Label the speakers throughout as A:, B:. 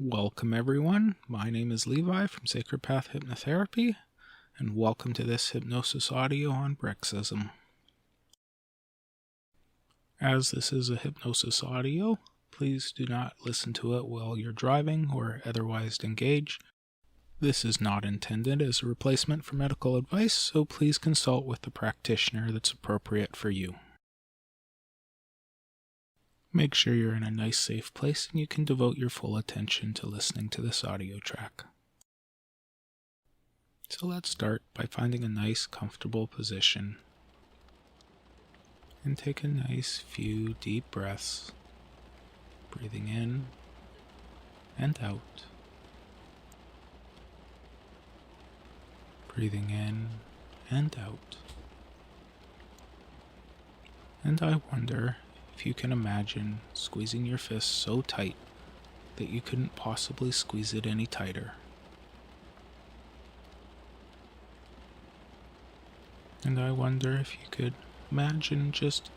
A: Welcome everyone, my name is Levi from Sacred Path Hypnotherapy, and welcome to this hypnosis audio on bruxism. As this is a hypnosis audio, please do not listen to it while you're driving or otherwise engage. This is not intended as a replacement for medical advice, so please consult with the practitioner that's appropriate for you. Make sure you're in a nice safe place and you can devote your full attention to listening to this audio track. So let's start by finding a nice comfortable position and take a nice few deep breaths, breathing in and out, breathing in and out. And I wonder if you can imagine squeezing your fist so tight that you couldn't possibly squeeze it any tighter. And I wonder if you could imagine just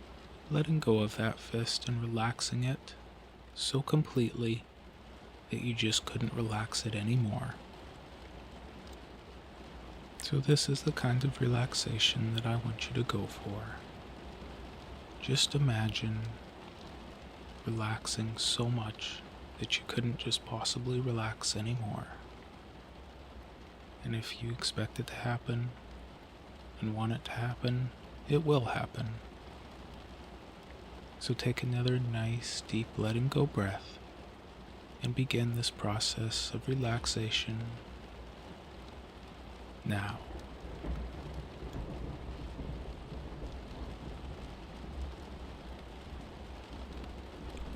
A: letting go of that fist and relaxing it so completely that you just couldn't relax it anymore. So this is the kind of relaxation that I want you to go for. Just imagine relaxing so much that you couldn't just possibly relax anymore. And if you expect it to happen and want it to happen, it will happen. So take another nice, deep letting go breath and begin this process of relaxation now.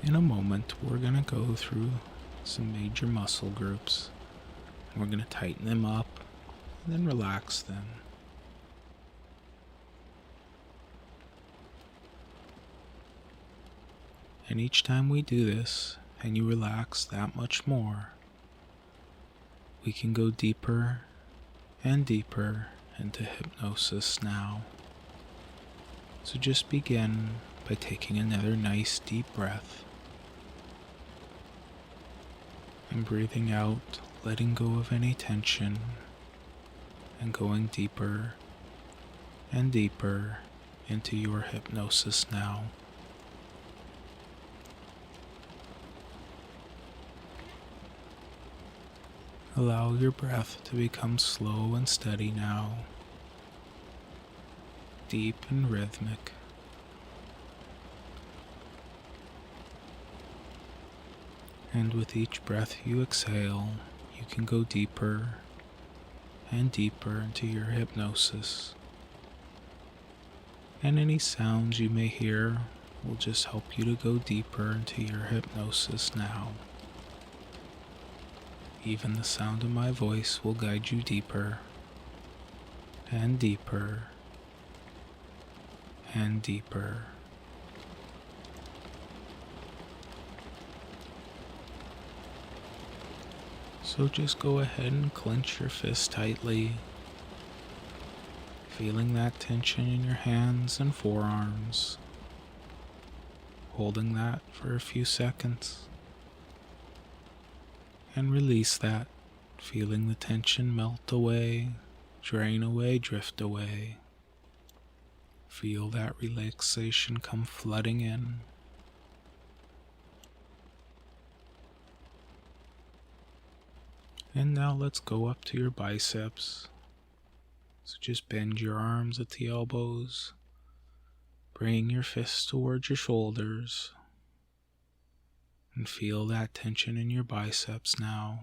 A: In a moment, we're going to go through some major muscle groups. We're going to tighten them up and then relax them. And each time we do this and you relax that much more, we can go deeper and deeper into hypnosis now. So just begin by taking another nice deep breath and breathing out, letting go of any tension and going deeper and deeper into your hypnosis now. Allow your breath to become slow and steady now, deep and rhythmic. And with each breath you exhale, you can go deeper and deeper into your hypnosis. And any sounds you may hear will just help you to go deeper into your hypnosis now. Even the sound of my voice will guide you deeper and deeper and deeper. So just go ahead and clench your fist tightly, feeling that tension in your hands and forearms, holding that for a few seconds, and release that, feeling the tension melt away, drain away, drift away. Feel that relaxation come flooding in. And now let's go up to your biceps. So just bend your arms at the elbows, bring your fists towards your shoulders, and feel that tension in your biceps now.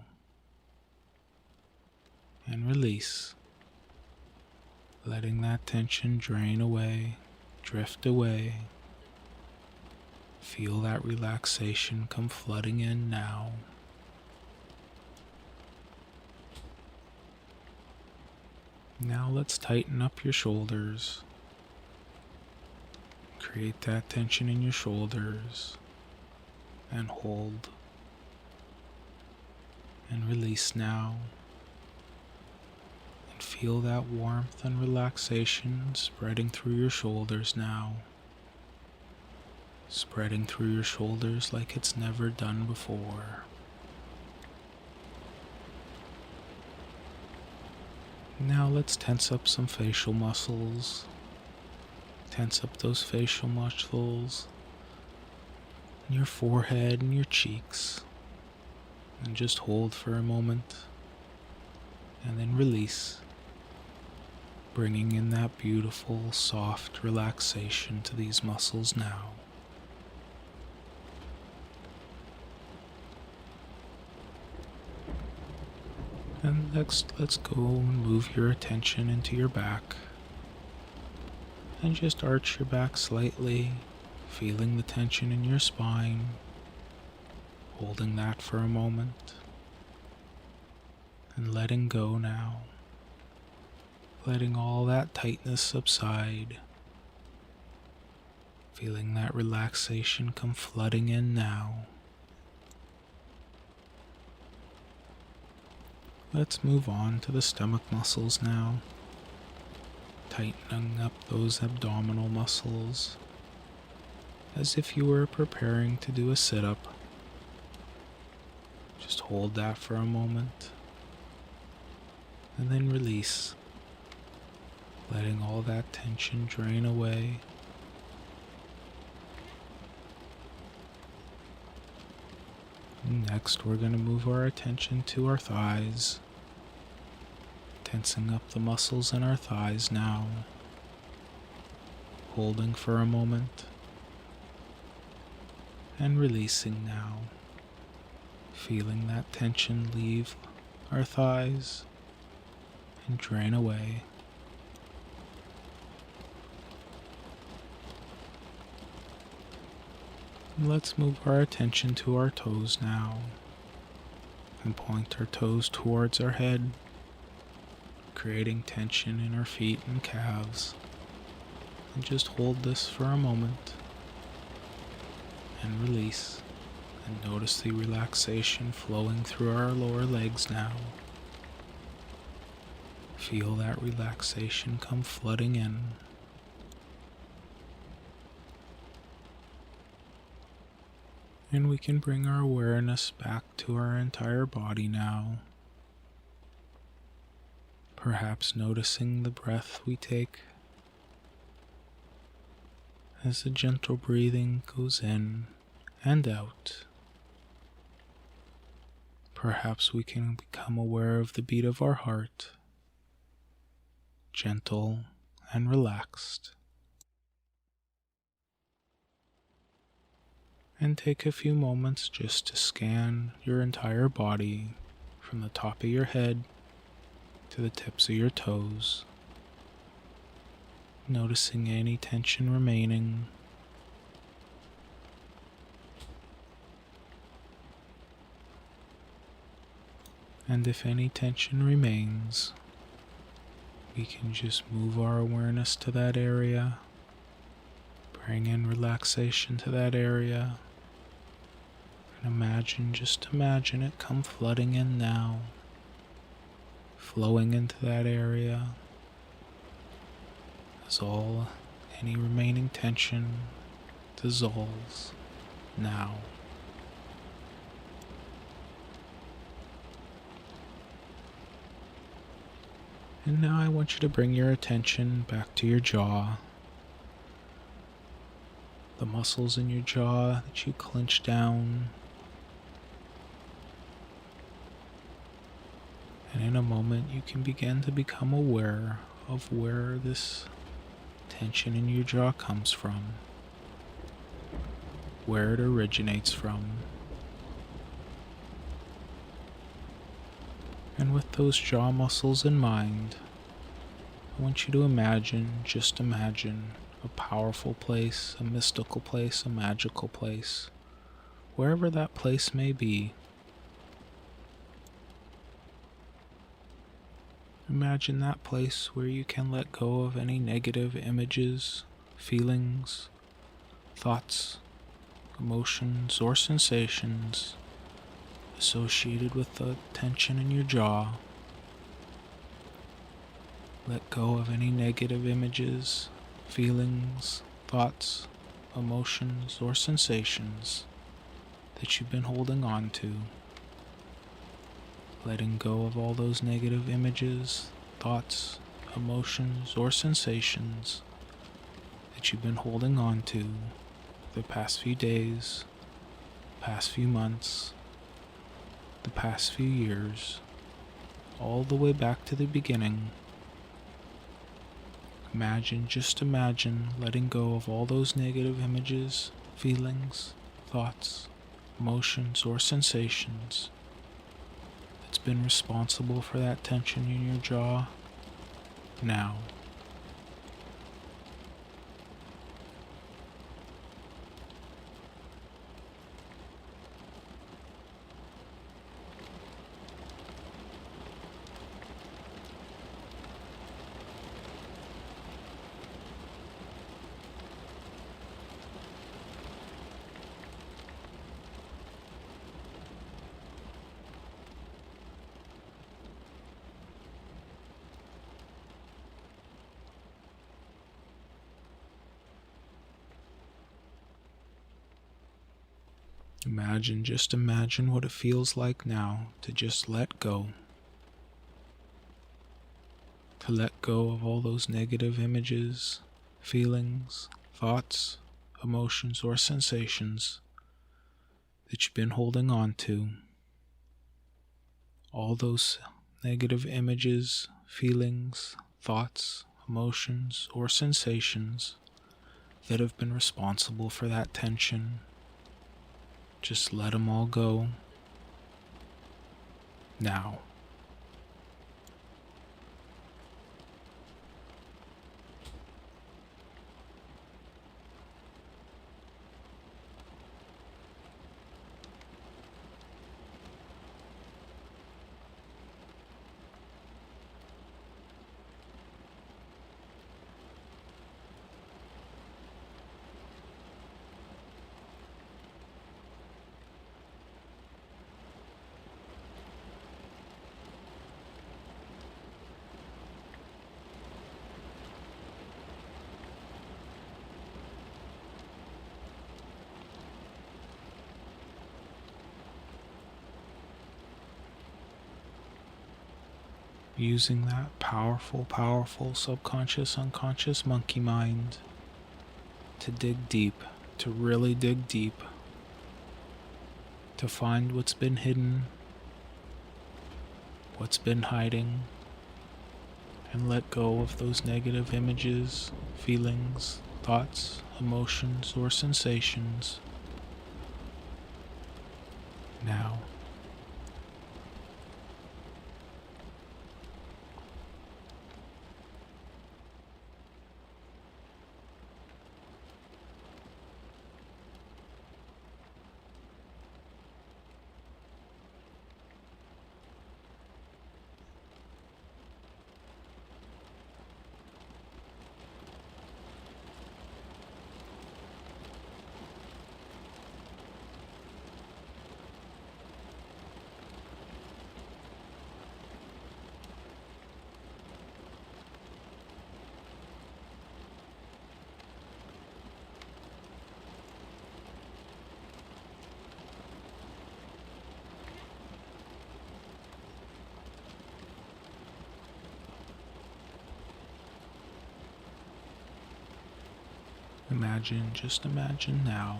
A: And release, letting that tension drain away, drift away. Feel that relaxation come flooding in now. Now let's tighten up your shoulders. Create that tension in your shoulders and hold and release now. And feel that warmth and relaxation spreading through your shoulders now. Spreading through your shoulders like it's never done before. Now let's tense up some facial muscles. Tense up those facial muscles in your forehead and your cheeks. And just hold for a moment. And then release. Bringing in that beautiful, soft relaxation to these muscles now. And next, let's go and move your attention into your back. And just arch your back slightly, feeling the tension in your spine. Holding that for a moment. And letting go now. Letting all that tightness subside. Feeling that relaxation come flooding in now. Let's move on to the stomach muscles now. Tightening up those abdominal muscles as if you were preparing to do a sit-up. Just hold that for a moment and then release, letting all that tension drain away. Next, we're going to move our attention to our thighs, tensing up the muscles in our thighs now, holding for a moment, and releasing now, feeling that tension leave our thighs and drain away. Let's move our attention to our toes now and point our toes towards our head, creating tension in our feet and calves. And just hold this for a moment and release, and notice the relaxation flowing through our lower legs now. Feel that relaxation come flooding in. And we can bring our awareness back to our entire body now. Perhaps noticing the breath we take as the gentle breathing goes in and out. Perhaps we can become aware of the beat of our heart, gentle and relaxed. And take a few moments just to scan your entire body from the top of your head to the tips of your toes, noticing any tension remaining. And if any tension remains, we can just move our awareness to that area, bring in relaxation to that area. And just imagine it come flooding in now, flowing into that area as any remaining tension dissolves now. And now I want you to bring your attention back to your jaw. The muscles in your jaw that you clench down. And in a moment, you can begin to become aware of where this tension in your jaw comes from, where it originates from. And with those jaw muscles in mind, I want you to just imagine a powerful place, a mystical place, a magical place, wherever that place may be. Imagine that place where you can let go of any negative images, feelings, thoughts, emotions, or sensations associated with the tension in your jaw. Let go of any negative images, feelings, thoughts, emotions, or sensations that you've been holding on to. Letting go of all those negative images, thoughts, emotions, or sensations that you've been holding on to the past few days, past few months, the past few years, all the way back to the beginning. Just imagine letting go of all those negative images, feelings, thoughts, emotions, or sensations that's been responsible for that tension in your jaw now. Just imagine what it feels like now to just let go. To let go of all those negative images, feelings, thoughts, emotions, or sensations that you've been holding on to. All those negative images, feelings, thoughts, emotions, or sensations that have been responsible for that tension. Just let them all go now. Using that powerful subconscious, unconscious monkey mind to dig deep, to really dig deep, to find what's been hidden, what's been hiding, and let go of those negative images, feelings, thoughts, emotions, or sensations now. Just imagine now,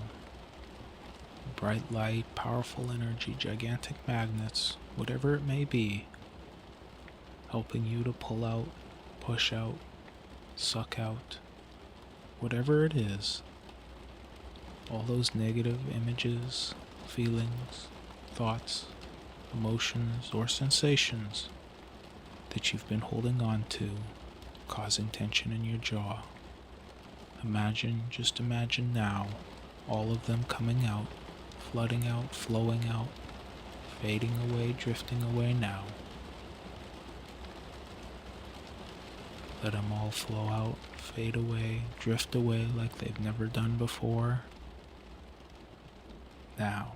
A: bright light, powerful energy, gigantic magnets, whatever it may be, helping you to pull out, push out, suck out, whatever it is, all those negative images, feelings, thoughts, emotions, or sensations that you've been holding on to, causing tension in your jaw. Just imagine now, all of them coming out, flooding out, flowing out, fading away, drifting away now. Let them all flow out, fade away, drift away like they've never done before. Now.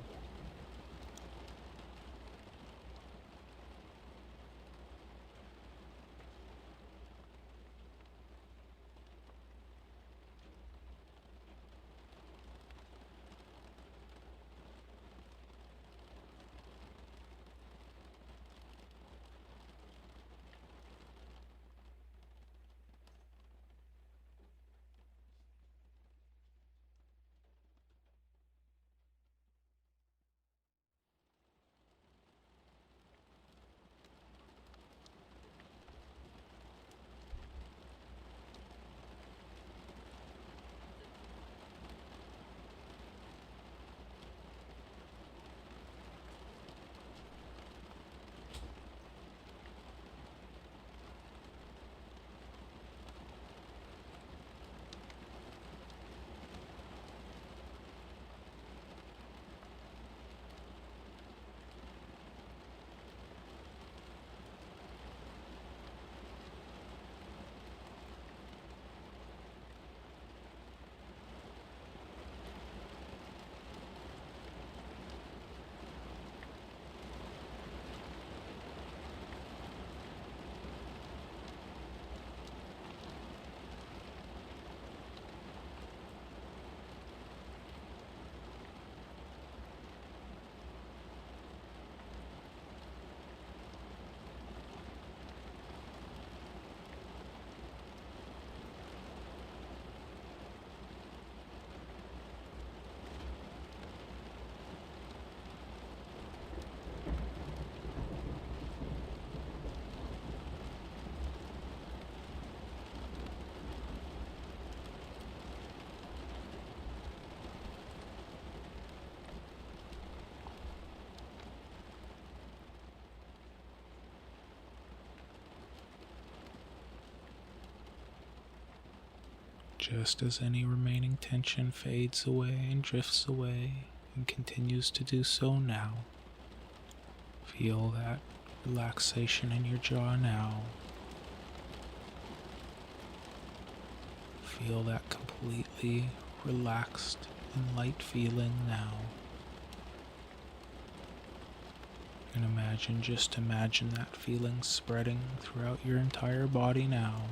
A: Just as any remaining tension fades away and drifts away and continues to do so now, feel that relaxation in your jaw now. Feel that completely relaxed and light feeling now. And imagine that feeling spreading throughout your entire body now.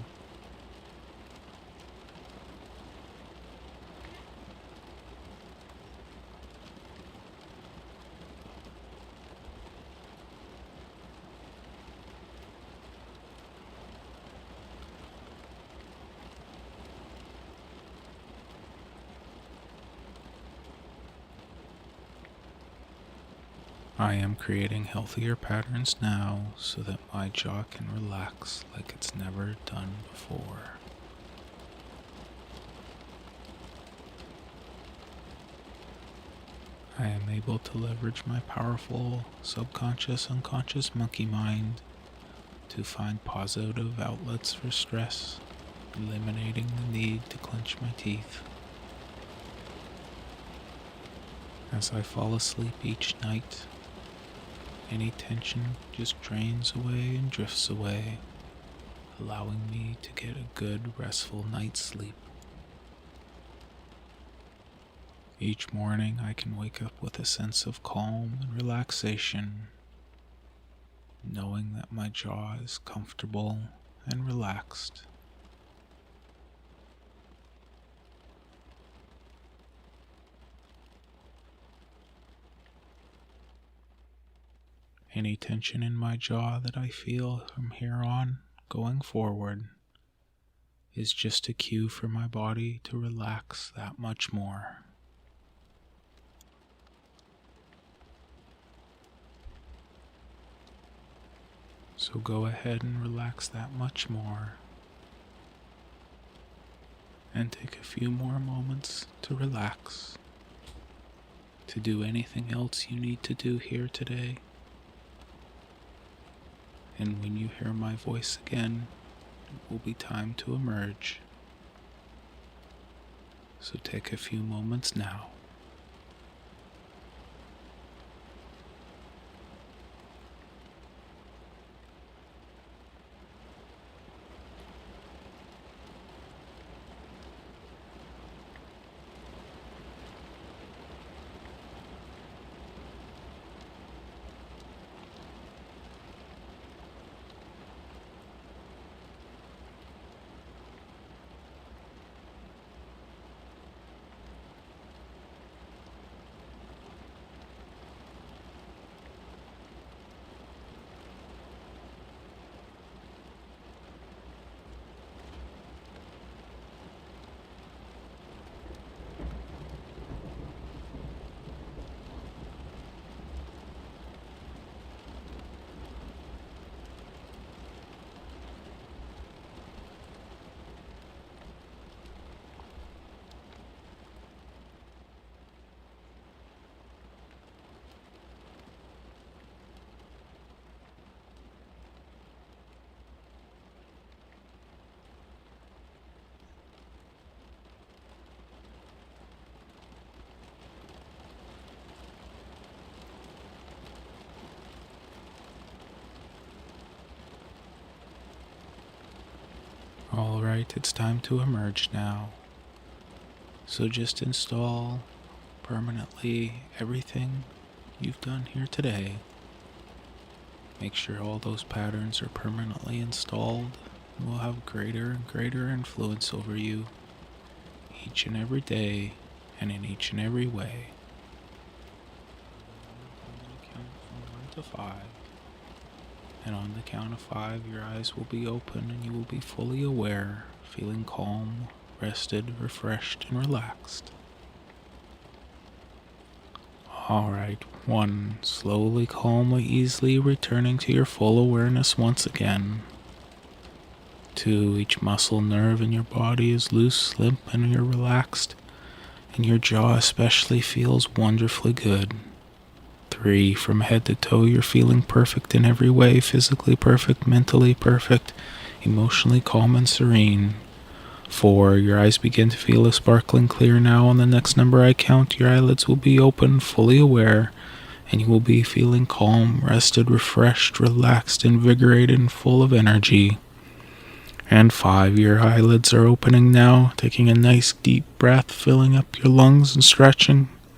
A: I am creating healthier patterns now so that my jaw can relax like it's never done before. I am able to leverage my powerful subconscious, unconscious monkey mind to find positive outlets for stress, eliminating the need to clench my teeth. As I fall asleep each night, any tension just drains away and drifts away, allowing me to get a good, restful night's sleep. Each morning I can wake up with a sense of calm and relaxation, knowing that my jaw is comfortable and relaxed. Any tension in my jaw that I feel from here on going forward is just a cue for my body to relax that much more. So go ahead and relax that much more, and take a few more moments to relax, to do anything else you need to do here today. And when you hear my voice again, it will be time to emerge. So take a few moments now. Alright, it's time to emerge now. So just install permanently everything you've done here today. Make sure all those patterns are permanently installed and will have greater and greater influence over you each and every day and in each and every way. I'm going to count from 1 to 5. And on the count of 5, your eyes will be open and you will be fully aware, feeling calm, rested, refreshed, and relaxed. Alright, 1. Slowly, calmly, easily returning to your full awareness once again. 2. Each muscle, nerve in your body is loose, limp, and you're relaxed, and your jaw especially feels wonderfully good. 3. From head to toe, you're feeling perfect in every way, physically perfect, mentally perfect, emotionally calm and serene. 4, your eyes begin to feel a sparkling clear now. On the next number I count, your eyelids will be open, fully aware, and you will be feeling calm, rested, refreshed, relaxed, invigorated, and full of energy. And 5, your eyelids are opening now, taking a nice deep breath, filling up your lungs and stretching.